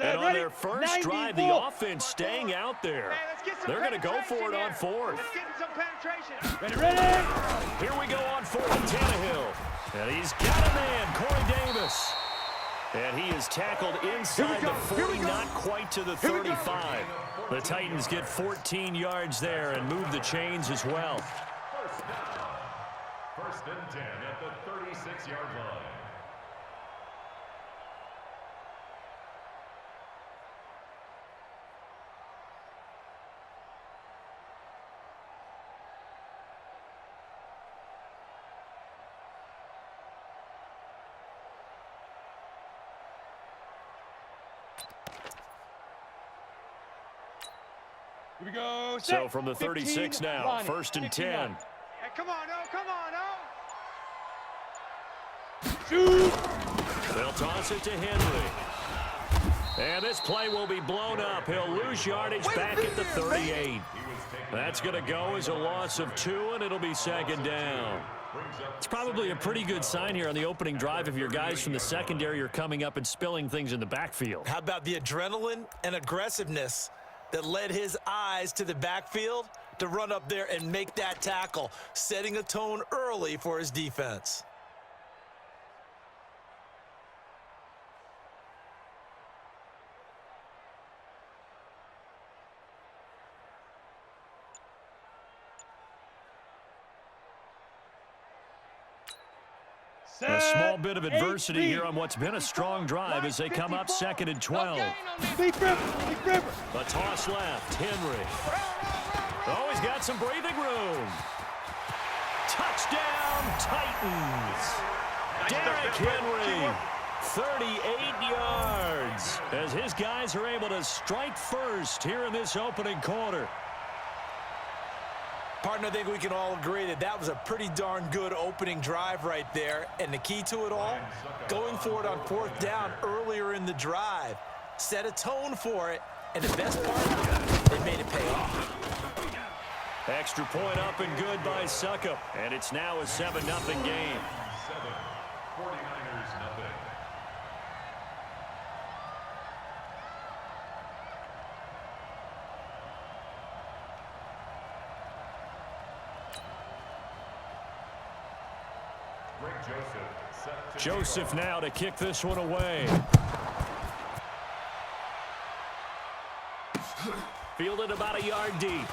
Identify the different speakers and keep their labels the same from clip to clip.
Speaker 1: And on their first drive, the offense staying out there. They're going to go for it on fourth.
Speaker 2: Ready.
Speaker 1: Here we go on fourth and Tannehill. And he's got a man, Corey Davis. And he is tackled inside the 40, not quite to the 35. The Titans get 14 yards there and move the chains as well.
Speaker 3: First and 10 at the 36-yard line.
Speaker 2: Here we go.
Speaker 1: So from the 36 now, first and 10.
Speaker 2: Hey, come on, Shoot.
Speaker 1: They'll toss it to Henry. And this play will be blown up. He'll lose yardage back at the 38. That's going to go as a loss of 2, and it'll be second down. It's probably a pretty good sign here on the opening drive if your guys from the secondary are coming up and spilling things in the backfield.
Speaker 4: How about the adrenaline and aggressiveness that led his eyes to the backfield to run up there and make that tackle, setting a tone early for his defense.
Speaker 1: A small bit of adversity here on what's been a strong drive as they come up second and 12.
Speaker 2: Big River.
Speaker 1: A toss left. Henry. Oh, he's got some breathing room. Touchdown, Titans. Derrick Henry, 38 yards, as his guys are able to strike first here in this opening quarter.
Speaker 4: Partner, I think we can all agree that that was a pretty darn good opening drive right there. And the key to it all, going for it on fourth down earlier in the drive. Set a tone for it. And the best part, they made it pay off.
Speaker 1: Extra point up and good by Suckup. And it's now a 7-0 game.
Speaker 3: 49ers nothing.
Speaker 1: Joseph now to kick this one away. Fielded about a yard deep.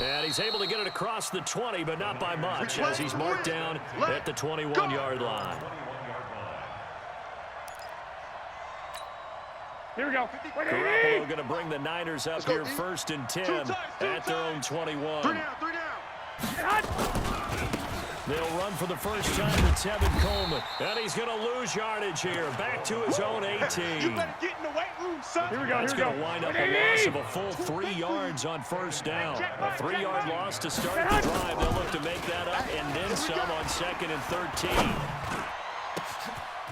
Speaker 1: And he's able to get it across the 20, but not by much, as he's marked down at the 21-yard line.
Speaker 2: Here we go.
Speaker 1: Garoppolo going to bring the Niners up here first and 10 at their own 21.
Speaker 2: 3 down.
Speaker 1: They'll run for the first time with Tevin Coleman. And he's going to lose yardage here. Back to his own 18.
Speaker 2: You better get in the weight room, son. Here we go.
Speaker 1: That's going to wind up a loss of a full 3 yards on first down. A 3-yard loss to start the drive. They'll look to make that up and then some on second and 13.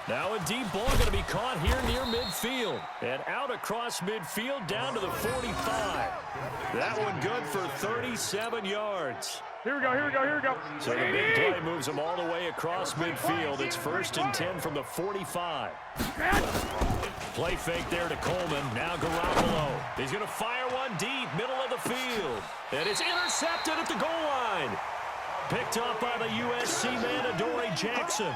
Speaker 1: Now a deep ball going to be caught here near midfield. And out across midfield down to the 45. That one good for 37 yards.
Speaker 2: Here we go.
Speaker 1: So the big play moves them all the way across midfield. It's first and 10 from the 45. Play fake there to Coleman. Now Garoppolo. He's going to fire one deep, middle of the field. And it's intercepted at the goal line. Picked up by the USC man, Adoree Jackson.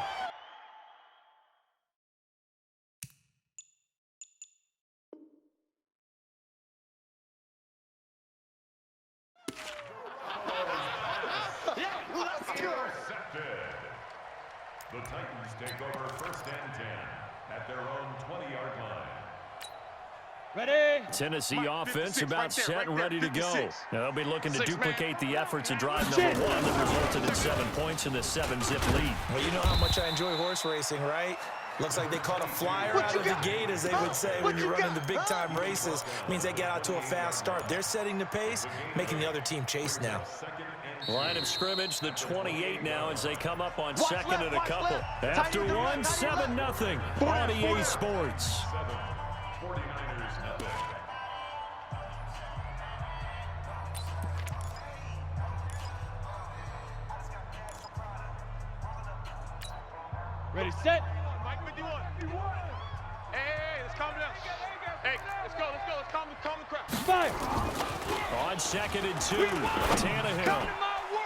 Speaker 3: The Titans take over first and 10 at their own 20-yard line.
Speaker 2: Ready.
Speaker 1: Tennessee offense about set and ready to go. Now they'll be looking to duplicate the efforts of drive number 1 that resulted in 7 points in the 7-zip lead.
Speaker 4: Well, you know how much I enjoy horse racing, right? Looks like they caught a flyer out of the gate, as they would say when you're running the big-time races. Means they get out to a fast start. They're setting the pace, making the other team chase now.
Speaker 1: Line of scrimmage, the 28 now as they come up on second and a couple. After one, 7-0 on EA Sports.
Speaker 3: 49ers nothing.
Speaker 2: Ready, set. calm down. Hey, let's go. Let's calm the crowd. Fire.
Speaker 1: On 2nd and 2, Tannehill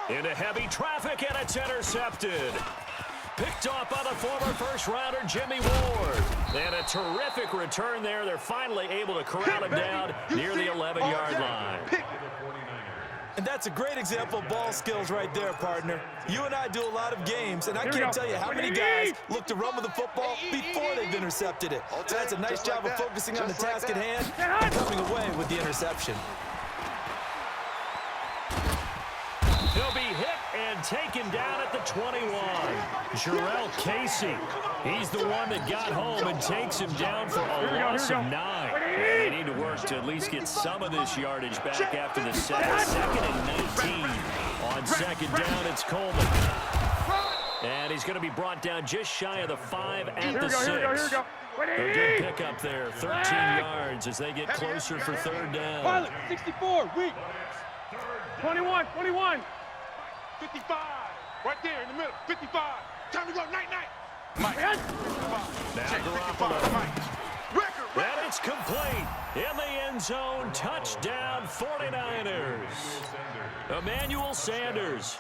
Speaker 1: into heavy traffic, and it's intercepted. Picked off by the former first-rounder Jimmy Ward. And a terrific return there. They're finally able to corral him down near the 11-yard line.
Speaker 4: And that's a great example of ball skills right there, partner. You and I do a lot of games, and I can't tell you how many guys look to run with the football before they've intercepted it. So that's a nice job of focusing on the task at hand and coming away with the interception.
Speaker 1: He'll be hit and taken down at the 21. Jarrell Casey. He's the one that got home and takes him down for a loss of 9. They need to work to at least get some of this yardage back after the sack. 2nd and 19. On 2nd down, it's Coleman. And he's going to be brought down just shy of the 5 at the 6. A good pickup there, 13 yards as they get closer for 3rd down.
Speaker 2: Pilot, 64, weak. 21. 55. Right there in the middle. 55. Time to go. Night. Mike.
Speaker 1: Now Garoppolo. And it's complete. In the end zone. Touchdown 49ers. Emmanuel Sanders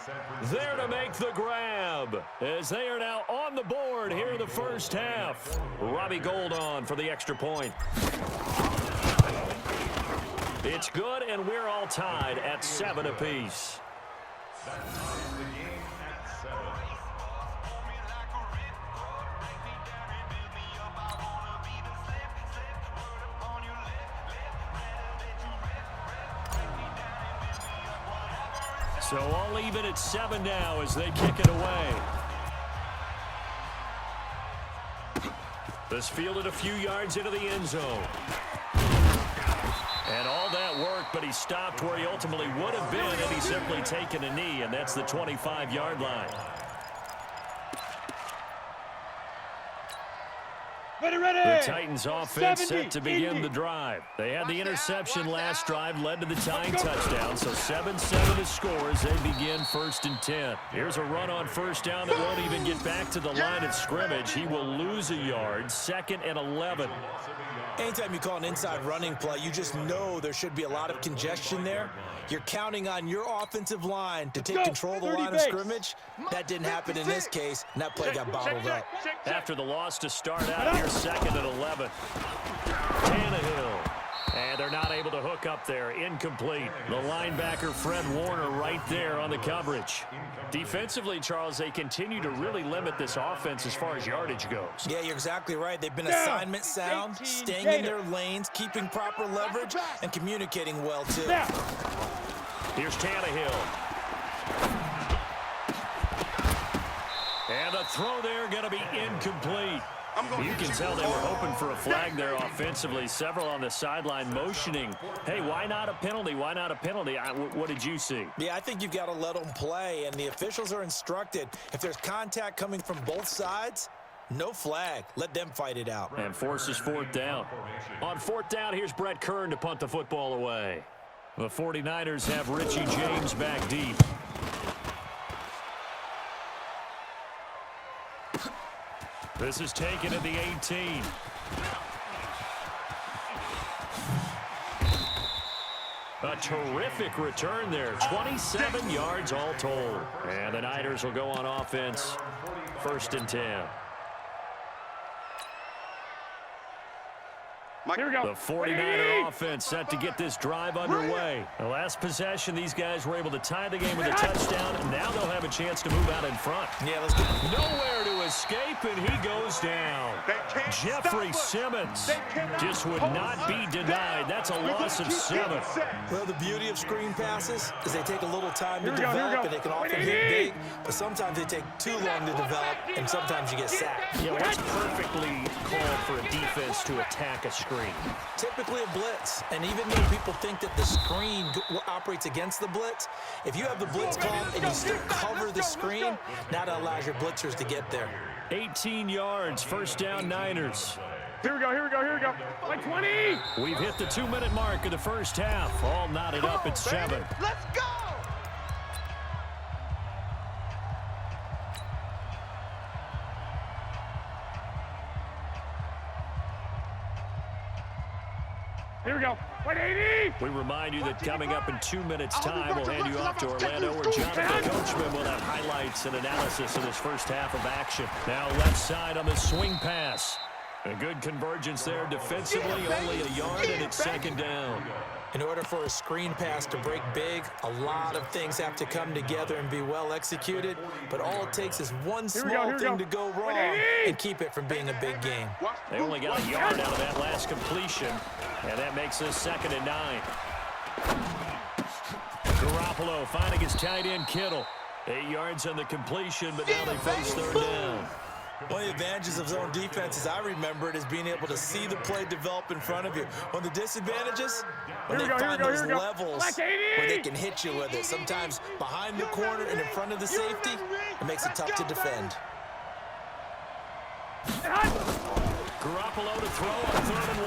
Speaker 1: there to make the grab as they are now on the board here in the first half. Robbie Gould on for the extra point. It's good, and we're all tied at 7 apiece.
Speaker 3: That ties the game at 7.
Speaker 1: So all even at 7 now as they kick it away. This fielded a few yards into the end zone. And all that work, but he stopped where he ultimately would have been had he simply taken a knee, and that's the 25-yard line. The Titans offense set to begin the drive. They had the interception last drive, led to the tying touchdown, so 7-7 to score as they begin 1st and 10. Here's a run on 1st down that won't even get back to the line of scrimmage. He will lose a yard, 2nd and 11.
Speaker 4: Anytime you call an inside running play, you just know there should be a lot of congestion there. You're counting on your offensive line to take control of the line of scrimmage. That didn't happen in this case, and that play got bottled up.
Speaker 1: After the loss to start out, here's 2nd and 11. Tannehill. And they're not able to hook up there. Incomplete. The linebacker, Fred Warner, right there on the coverage. Defensively, Charles, they continue to really limit this offense as far as yardage goes.
Speaker 4: Yeah, you're exactly right. They've been assignment sound, staying in their lanes, keeping proper leverage, and communicating well, too.
Speaker 1: Here's Tannehill. And the throw there going to be incomplete. You can tell they were hoping for a flag there offensively. Several on the sideline motioning. Hey, why not a penalty? Why not a penalty? What did you see?
Speaker 4: Yeah, I think you've got to let them play, and the officials are instructed. If there's contact coming from both sides, no flag. Let them fight it out.
Speaker 1: And forces 4th down. On 4th down, here's Brett Kern to punt the football away. The 49ers have Richie James back deep. This is taken at the 18. A terrific return there. 27 yards all told. And the Niners will go on offense. 1st and 10.
Speaker 2: Here we go.
Speaker 1: The 49er offense set to get this drive underway. The last possession, these guys were able to tie the game with a touchdown, and now they'll have a chance to move out in front.
Speaker 4: Yeah, let's go.
Speaker 1: Nowhere to escape, and he goes down. Jeffrey Simmons just would not be denied. That's a loss of 7.
Speaker 4: Well, the beauty of screen passes is they take a little time to develop, and they can often hit big, but sometimes they take too long to develop, and sometimes you get sacked.
Speaker 1: Yeah, what's perfectly called for a defense to attack a screen?
Speaker 4: Typically a blitz, and even though people think that the screen operates against the blitz, if you have the blitz called and you still cover the screen, now that allows your blitzers to get there.
Speaker 1: 18 yards, 1st down Niners.
Speaker 2: Here we go. Like 20.
Speaker 1: We've hit the 2-minute mark of the first half. All knotted up at 7.
Speaker 2: Let's go. Here we go. 180.
Speaker 1: We remind you that coming up in 2 minutes' time, we'll hand you off to Orlando, where Jonathan Coachman will have highlights and analysis of this first half of action. Now left side on the swing pass. A good convergence there defensively, only a yard, and it's second down.
Speaker 4: In order for a screen pass to break big, a lot of things have to come together and be well executed, but all it takes is one small thing to go wrong and keep it from being a big game.
Speaker 1: They only got a yard out of that last completion, and that makes this 2nd and 9. Garoppolo finding his tight end Kittle. 8 yards on the completion, but now they face 3rd down.
Speaker 4: One of the advantages of zone defense, as I remember it, is being able to see the play develop in front of you. One of the disadvantages, when they find those levels where they can hit you with it. Sometimes behind the corner and in front of the safety, it makes it tough to defend.
Speaker 1: Garoppolo to throw on 3rd and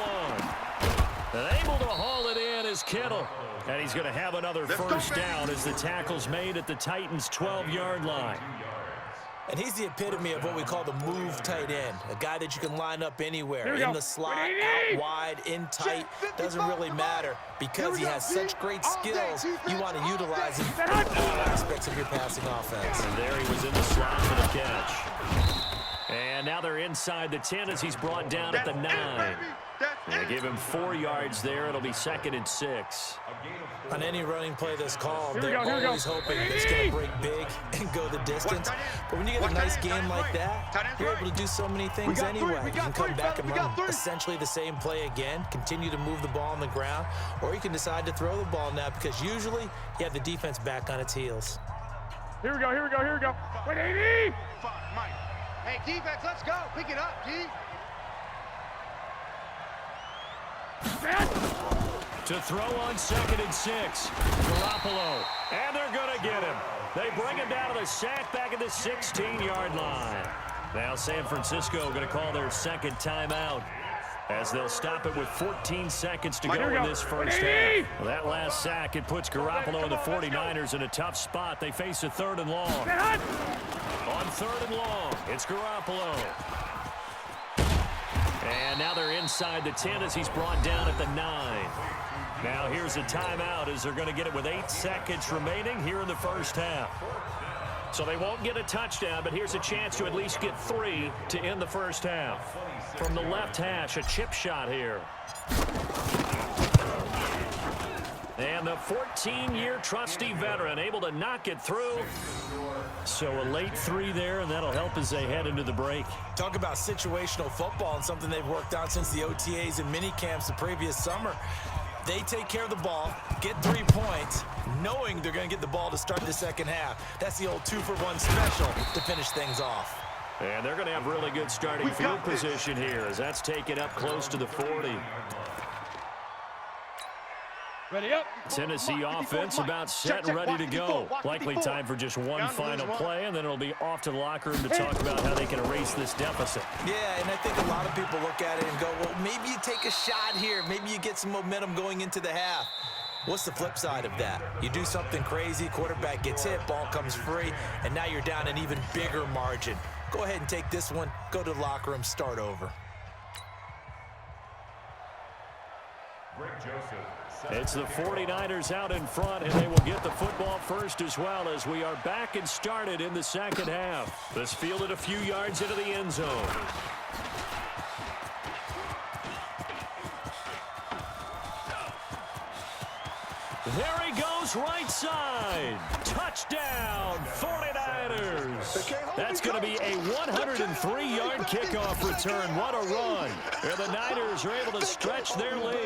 Speaker 1: 1. And able to haul it in is Kittle. And he's going to have another first down as the tackle's made at the Titans' 12-yard line.
Speaker 4: And he's the epitome of what we call the move tight end, a guy that you can line up anywhere, in the slot, out wide, in tight, doesn't really matter. Because he has such great skills, you want to utilize him in all aspects of your passing offense.
Speaker 1: And there he was in the slot for the catch. And now they're inside the 10 as he's brought down at the 9. They give him 4 yards there. It'll be 2nd and 6.
Speaker 4: On any running play that's called, they're always hoping it's going to break big and go the distance. But when you get a nice game like that, you're able to do so many things anyway. You can come back and run essentially the same play again, continue to move the ball on the ground, or you can decide to throw the ball now because usually you have the defense back on its heels.
Speaker 2: Here we go, here we go, here we go. 180.
Speaker 5: Hey, defense, let's go. Pick it up, D.
Speaker 1: To throw on 2nd and 6. Garoppolo. And they're going to get him. They bring him down to the sack back at the 16-yard line. Now San Francisco going to call their 2nd timeout as they'll stop it with 14 seconds to go in this first half. Well, that last sack, it puts Garoppolo and the 49ers in a tough spot. They face a 3rd and long. On 3rd and long, it's Garoppolo. And now they're inside the 10 as he's brought down at the 9. Now here's a timeout as they're going to get it with 8 seconds remaining here in the first half. So they won't get a touchdown, but here's a chance to at least get 3 to end the first half. From the left hash, a chip shot here. And the 14-year trusty veteran able to knock it through. So a late 3 there, and that'll help as they head into the break.
Speaker 4: Talk about situational football and something they've worked on since the OTAs and mini camps the previous summer. They take care of the ball, get 3 points, knowing they're going to get the ball to start the second half. That's the old 2-for-1 special to finish things off.
Speaker 1: And they're going to have really good starting field position here as that's taken up close to the 40.
Speaker 2: Ready up.
Speaker 1: Tennessee offense about set and ready to go. Likely time for just one final play, and then it'll be off to the locker room to talk about how they can erase this deficit.
Speaker 4: Yeah, and I think a lot of people look at it and go, well, maybe you take a shot here. Maybe you get some momentum going into the half. What's the flip side of that? You do something crazy, quarterback gets hit, ball comes free, and now you're down an even bigger margin. Go ahead and take this one, go to the locker room, start over.
Speaker 1: It's the 49ers out in front, and they will get the football first as well as we are back and started in the second half. This fielded a few yards into the end zone. There he goes, right side. Touchdown, 49ers. That's going to be a 103-yard kickoff return. What a run. And the Niners are able to stretch their lead.